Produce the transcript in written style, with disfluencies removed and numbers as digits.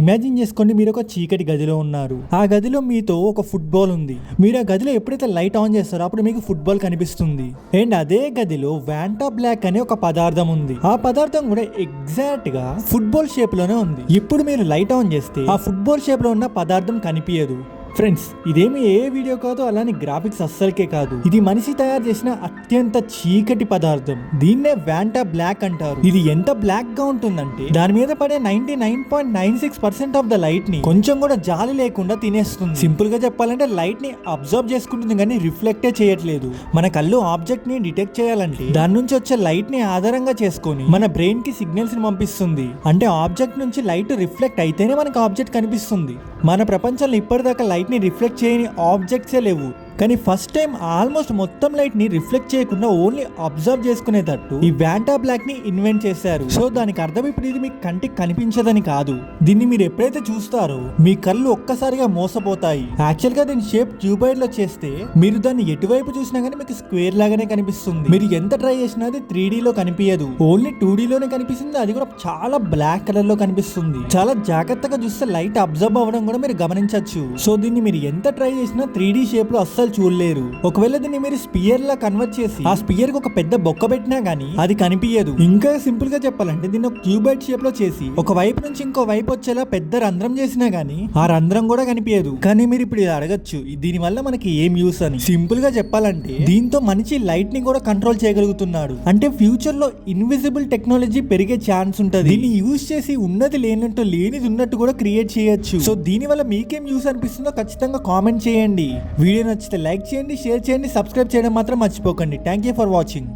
Imagine చేసుకోండి, మీరు ఒక చీకటి గదిలో ఉన్నారు. ఆ గదిలో మీతో ఒక ఫుట్బాల్ ఉంది. మీరు ఆ గదిలో ఎప్పుడైతే లైట్ ఆన్ చేస్తారో అప్పుడు మీకు ఫుట్బాల్ కనిపిస్తుంది. అండ్ అదే గదిలో వ్యాంటా బ్లాక్ అనే ఒక పదార్థం ఉంది. ఆ పదార్థం కూడా ఎగ్జాక్ట్ గా ఫుట్బాల్ షేప్ లోనే ఉంది. ఇప్పుడు మీరు లైట్ ఆన్ చేస్తే ఆ ఫుట్బాల్ షేప్ లో ఉన్న పదార్థం కనిపించదు. ఫ్రెండ్స్, ఇదేమి ఏ వీడియో కాదు, అలానే గ్రాఫిక్స్ అస్సలకే కాదు. ఇది మనిషి తయారు చేసిన అత్యంత చీకటి పదార్థం. దీన్నే వ్యాంటా బ్లాక్ అంటారు. ఇది ఎంత బ్లాక్ గా ఉంటుందంటే దాని మీద పడే 99.96% ఆఫ్ ద లైట్ ని కొంచెం కూడా జాలి లేకుండా తినేస్తుంది. సింపుల్ గా చెప్పాలంటే లైట్ ని అబ్జర్వ్ చేసుకుంటుంది కానీ రిఫ్లెక్టే చేయట్లేదు. మన కళ్ళు ఆబ్జెక్ట్ ని డిటెక్ట్ చేయాలంటే దాని నుంచి వచ్చే లైట్ ని ఆధారంగా చేసుకొని మన బ్రెయిన్ కి సిగ్నల్స్ ని పంపిస్తుంది. అంటే ఆబ్జెక్ట్ నుంచి లైట్ రిఫ్లెక్ట్ అయితేనే మనకు ఆబ్జెక్ట్ కనిపిస్తుంది. మన ప్రపంచంలో ఇప్పటిదాకా లైట్ ని రిఫ్లెక్ట్ చేయని ఆబ్జెక్ట్సే లేవు. కానీ ఫస్ట్ టైం ఆల్మోస్ట్ మొత్తం లైట్ ని రిఫ్లెక్ట్ చేయకుండా ఓన్లీ అబ్జర్వ్ చేసుకునేటట్టు ఈ వ్యాంటా బ్లాక్ ని ఇన్వెంట్ చేశారు. సో దానికి అర్థం ఇప్పుడు ఇది మీ కంటికి కనిపించదని కాదు. దీన్ని మీరు ఎప్పుడైతే చూస్తారో మీ కళ్ళు ఒక్కసారిగా మోసపోతాయి. యాక్చువల్ గా దీని షేప్ ట్యూబైడ్ లో చేస్తే మీరు దాన్ని ఎటువైపు చూసినా గానీ మీకు స్క్వేర్ లాగానే కనిపిస్తుంది. మీరు ఎంత ట్రై చేసినా అది 3D లో కనిపించదు, ఓన్లీ 2D లోనే కనిపిస్తుంది. అది కూడా చాలా బ్లాక్ కలర్ లో కనిపిస్తుంది. చాలా జాగ్రత్తగా చూస్తే లైట్ అబ్జర్వ్ అవ్వడం కూడా మీరు గమనించవచ్చు. సో దీన్ని మీరు ఎంత ట్రై చేసినా 3D షేప్ లో అస్సలు చూడలేరు. ఒకవేళ దీన్ని మీరు స్పియర్ లా కన్వర్ట్ చేసి ఆ స్పియర్ కి ఒక పెద్ద బొక్క పెట్టినా గానీ అది కనిపించదు. ఇంకా సింపుల్ గా చెప్పాలంటే దీన్ని ఒక క్యూబైడ్ షేప్ లో చేసి ఒక వైపు నుంచి ఇంకో వైపు వచ్చేలా పెద్ద రంధ్రం చేసినా గానీ ఆ రంధ్రం కూడా కనిపించదు. కానీ మీరు ఇప్పుడు ఇది అడగచ్చు, దీని వల్ల మనకి ఏం యూస్ అని. సింపుల్ గా చెప్పాలంటే దీంతో మనిషి లైట్ ని కూడా కంట్రోల్ చేయగలుగుతున్నాడు. అంటే ఫ్యూచర్ లో ఇన్విజిబుల్ టెక్నాలజీ పెరిగే ఛాన్స్ ఉంటది. దీన్ని యూజ్ చేసి ఉన్నది లేనట్టు లేనిది ఉన్నట్టు కూడా క్రియేట్ చేయొచ్చు. సో దీని వల్ల మీకేం యూస్ అనిపిస్తుందో ఖచ్చితంగా కామెంట్ చేయండి. వీడియో నచ్చితే లైక్ చేయండి, షేర్ చేయండి, సబ్స్క్రైబ్ చేయడం మాత్రం మర్చిపోకండి. Thank you for watching.